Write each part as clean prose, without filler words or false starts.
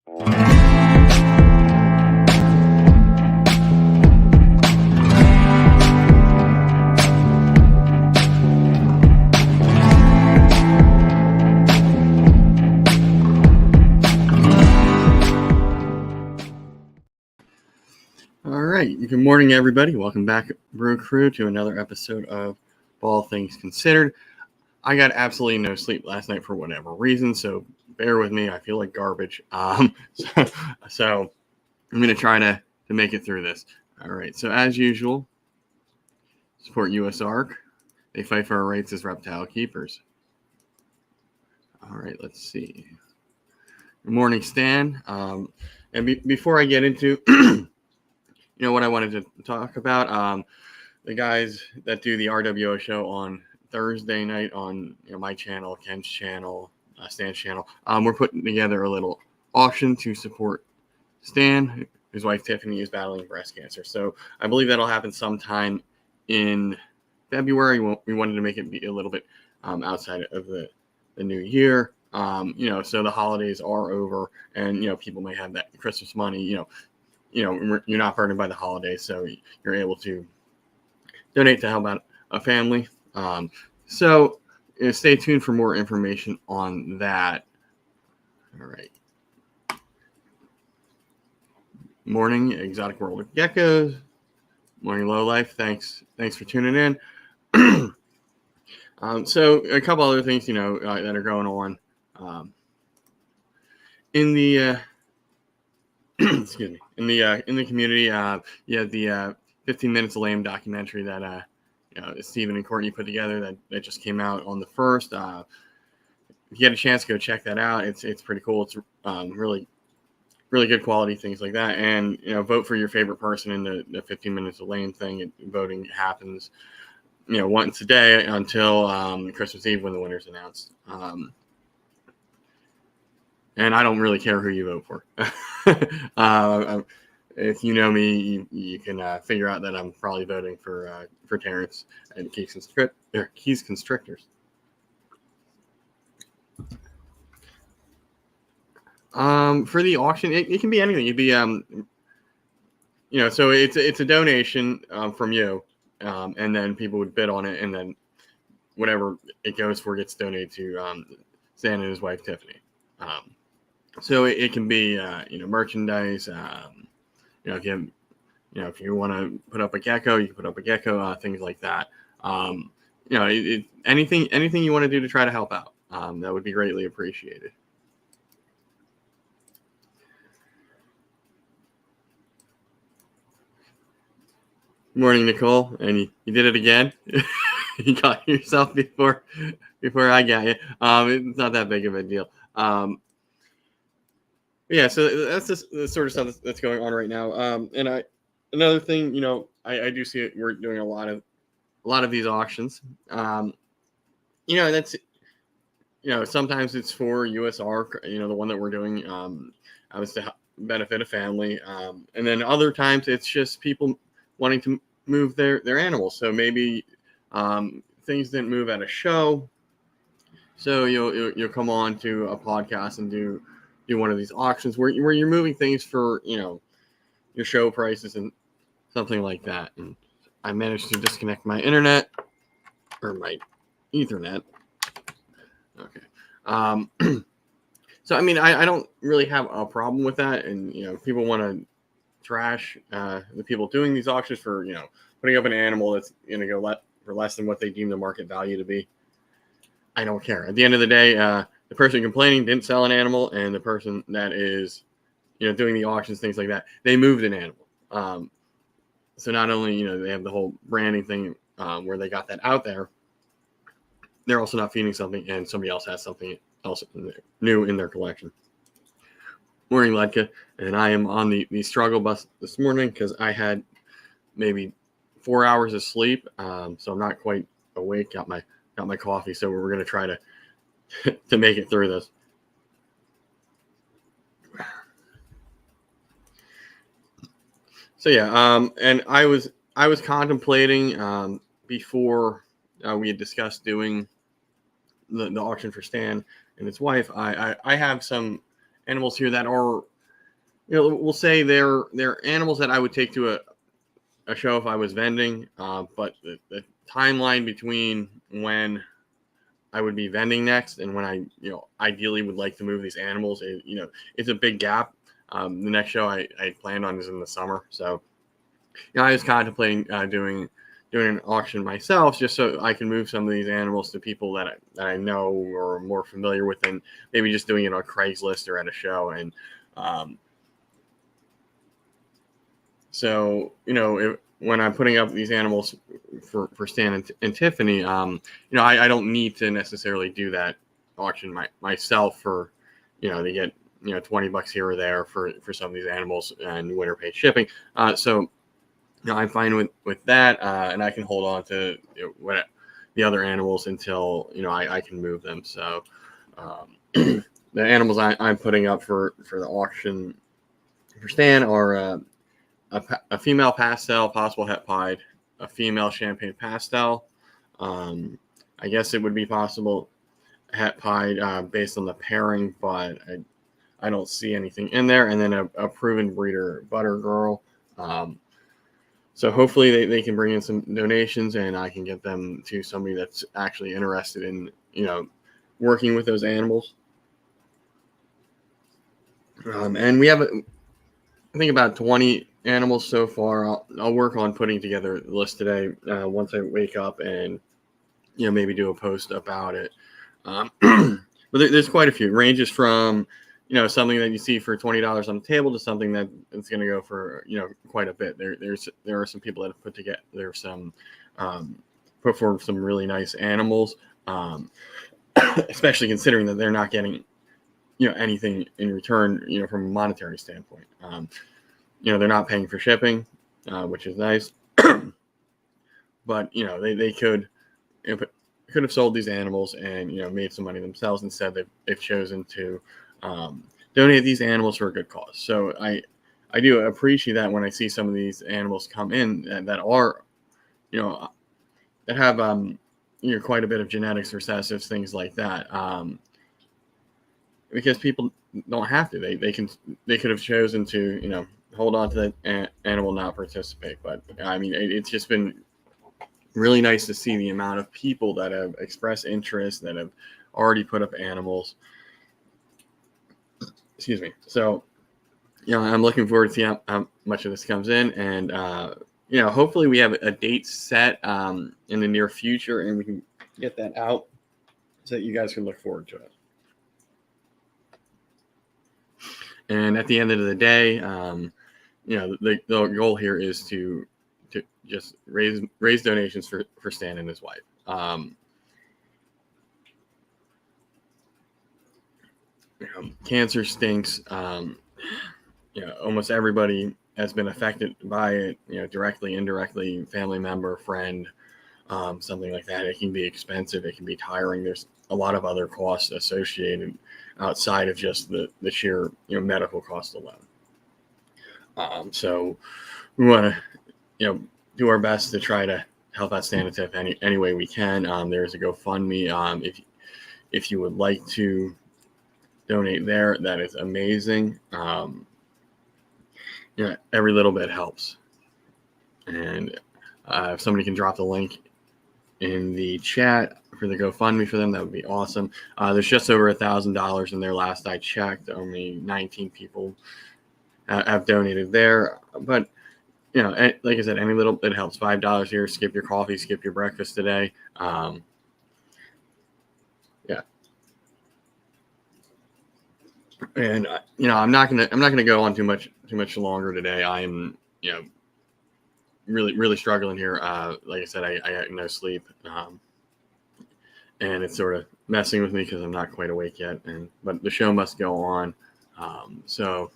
All right. Good morning, everybody. Welcome back, Brew Crew, to another episode of All Things Considered. I got absolutely no sleep last night for whatever reason, so bear with me. I feel like garbage. So I'm going to try to make it through this. All right. So as usual, support USARK. They fight for our rights as reptile keepers. All right. Let's see. Good morning, Stan. And before I get into what I wanted to talk about, the guys that do the RWO show on Thursday night on my channel, Ken's channel, Stan's channel, we're putting together a little auction to support Stan, whose wife Tiffany is battling breast cancer. So I believe that'll happen sometime in February. We wanted to make it be a little bit outside of the new year. So the holidays are over, and people may have that Christmas money. You're not burdened by the holidays, so you're able to donate to help out a family. So stay tuned for more information on that. All right. Morning, Exotic World of Geckos. Morning, Low Life. Thanks for tuning in. So a couple other things, that are going on in the excuse me, in the community. You have the 15 Minutes of Lame documentary that Stephen and Courtney put together that just came out on the 1st. If you get a chance, go check that out. It's pretty cool. It's really good quality, things like that. And vote for your favorite person in the 15 Minutes of Lame thing. Voting happens once a day until Christmas Eve when the winner's announced. And I don't really care who you vote for. If you know me, you can figure out that I'm probably voting for Terrence and Keys Constrictors. For the auction, it can be anything. It'd be so it's a donation from you, and then people would bid on it, and then whatever it goes for gets donated to Stan and his wife Tiffany. So it can be merchandise. If you want to put up a gecko, you can put up a gecko. Things like that. Anything you want to do to try to help out, that would be greatly appreciated. Good morning, Nicole. And you did it again. You got yourself before I got you. It's not that big of a deal. Yeah, so that's just the sort of stuff that's going on right now. And another thing, I do see it. We're doing a lot of these auctions. That's sometimes it's for USARK. The one that we're doing, I was to benefit a family, and then other times it's just people wanting to move their animals. So maybe things didn't move at a show, so you'll come on to a podcast and do one of these auctions where you're moving things for your show prices and something like that. And I managed to disconnect my internet or my Ethernet. Okay. So I mean, I don't really have a problem with that. And people want to trash the people doing these auctions for putting up an animal that's going to go for less than what they deem the market value to be. I don't care. At the end of the day, the person complaining didn't sell an animal, and the person that is, doing the auctions, things like that, they moved an animal. So not only, they have the whole branding thing where they got that out there, they're also not feeding something, and somebody else has something else new in their collection. Morning, Ledka, and I am on the struggle bus this morning because I had maybe 4 hours of sleep, so I'm not quite awake. Got my coffee, so we're going to try to to make it through this. So yeah, and I was contemplating before we had discussed doing the auction for Stan and his wife. I have some animals here that are we'll say they're animals that I would take to a show if I was vending, but the timeline between when I would be vending next and when I, ideally would like to move these animals, it's a big gap. The next show I planned on is in the summer, so I was contemplating doing an auction myself, just so I can move some of these animals to people that I know or are more familiar with, and maybe just doing it on Craigslist or at a show. And so, when I'm putting up these animals for Stan and Tiffany, I don't need to necessarily do that auction myself for, they get, $20 here or there for some of these animals and winter pay shipping. So, I'm fine with that, and I can hold on to what the other animals until I can move them. So the animals I'm putting up for the auction for Stan are a female pastel possible het pied, a female champagne pastel. I guess it would be possible het pied based on the pairing, but I don't see anything in there. And then a proven breeder butter girl. So hopefully they can bring in some donations and I can get them to somebody that's actually interested in, working with those animals. And we have, I think, about 20 animals so far. I'll work on putting together a list today once I wake up and, maybe do a post about it. But there's quite a few. It ranges from, something that you see for $20 on the table to something that it's going to go for, quite a bit. There are some people that have put together some, put forward some really nice animals, especially considering that they're not getting, anything in return, from a monetary standpoint. They're not paying for shipping, which is nice, but, they could have sold these animals and, made some money themselves. Instead, they've chosen to, donate these animals for a good cause. So I do appreciate that when I see some of these animals come in that are, that have, quite a bit of genetics, recessives, things like that. Because people don't have to. They could have chosen to, hold on to that animal, not participate. But I mean, it's just been really nice to see the amount of people that have expressed interest, that have already put up animals. Excuse me. So, I'm looking forward to see how much of this comes in, and hopefully we have a date set in the near future, and we can get that out so that you guys can look forward to it. And at the end of the day, the goal here is to just raise donations for Stan and his wife. Cancer stinks. Almost everybody has been affected by it, directly, indirectly, family member, friend, something like that. It can be expensive. It can be tiring. There's a lot of other costs associated outside of just the sheer, medical cost alone. So we want to, do our best to try to help out Stan and Tiff any way we can. There's a GoFundMe. If you would like to donate there, that is amazing. Every little bit helps. And if somebody can drop the link in the chat for the GoFundMe for them, that would be awesome. There's just over $1,000 in there. Last I checked, only 19 people have donated there. But like I said, any little bit helps. $5 here. Skip your coffee. Skip your breakfast today. And I'm not gonna go on too much longer today. I am really struggling here. Like I said, I got no sleep, and it's sort of messing with me because I'm not quite awake yet. But the show must go on. So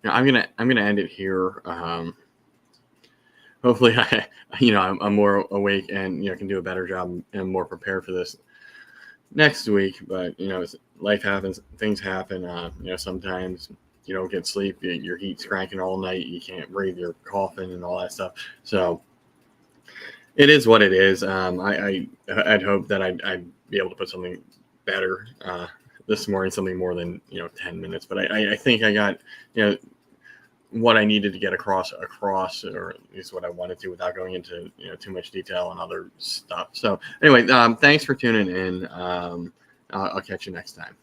I'm gonna end it here. Hopefully, I'm more awake and can do a better job and more prepared for this next week. But life happens, things happen. Sometimes you don't get sleep, your heat's cranking all night, you can't breathe, you're coughing and all that stuff. So it is what it is. I'd hope that I'd be able to put something better this morning, something more than 10 minutes. But I think I got what I needed to get across, or at least what I wanted to, without going into too much detail and other stuff. So anyway, thanks for tuning in. I'll catch you next time.